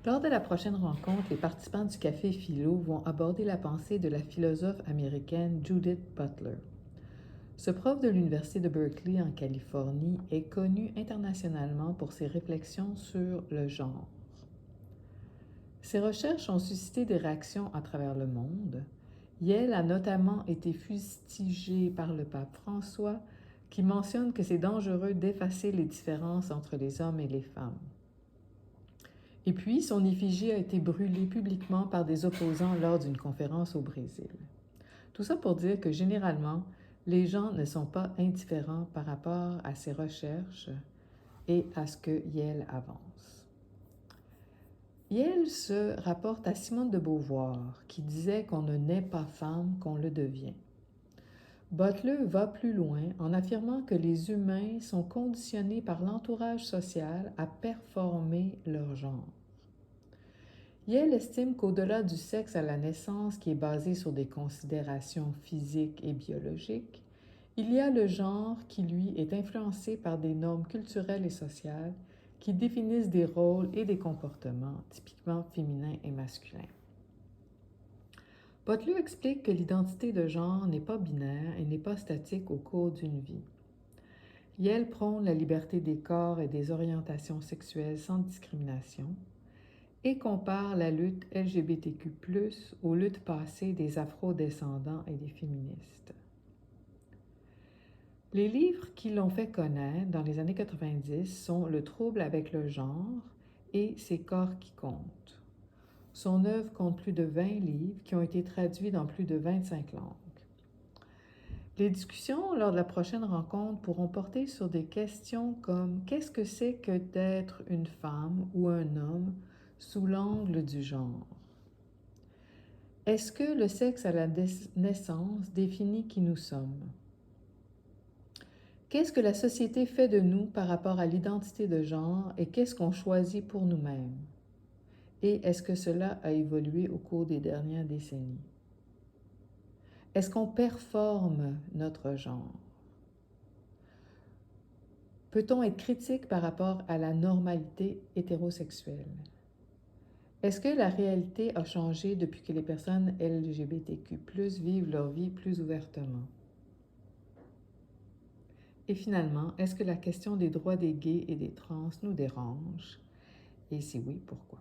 Lors de la prochaine rencontre, les participants du Café Philo vont aborder la pensée de la philosophe américaine Judith Butler. Ce prof de l'Université de Berkeley en Californie est connu internationalement pour ses réflexions sur le genre. Ses recherches ont suscité des réactions à travers le monde. Yale a notamment été fustigé par le pape François, qui mentionne que c'est dangereux d'effacer les différences entre les hommes et les femmes. Et puis, son effigie a été brûlée publiquement par des opposants lors d'une conférence au Brésil. Tout ça pour dire que généralement, les gens ne sont pas indifférents par rapport à ses recherches et à ce que Yale avance. Yale se rapporte à Simone de Beauvoir, qui disait qu'on ne naît pas femme, qu'on le devient. Butler va plus loin en affirmant que les humains sont conditionnés par l'entourage social à performer leur genre. Yale estime qu'au-delà du sexe à la naissance, qui est basé sur des considérations physiques et biologiques, il y a le genre qui, lui, est influencé par des normes culturelles et sociales qui définissent des rôles et des comportements typiquement féminins et masculins. Butler explique que l'identité de genre n'est pas binaire et n'est pas statique au cours d'une vie. Yale prône la liberté des corps et des orientations sexuelles sans discrimination et compare la lutte LGBTQ+, aux luttes passées des afro-descendants et des féministes. Les livres qui l'ont fait connaître dans les années 90 sont Le trouble avec le genre et Ces corps qui comptent. Son œuvre compte plus de 20 livres qui ont été traduits dans plus de 25 langues. Les discussions lors de la prochaine rencontre pourront porter sur des questions comme qu'est-ce que c'est que d'être une femme ou un homme sous l'angle du genre? Est-ce que le sexe à la naissance définit qui nous sommes? Qu'est-ce que la société fait de nous par rapport à l'identité de genre et qu'est-ce qu'on choisit pour nous-mêmes? Et est-ce que cela a évolué au cours des dernières décennies? Est-ce qu'on performe notre genre? Peut-on être critique par rapport à la normalité hétérosexuelle? Est-ce que la réalité a changé depuis que les personnes LGBTQ+ vivent leur vie plus ouvertement? Et finalement, est-ce que la question des droits des gays et des trans nous dérange? Et si oui, pourquoi?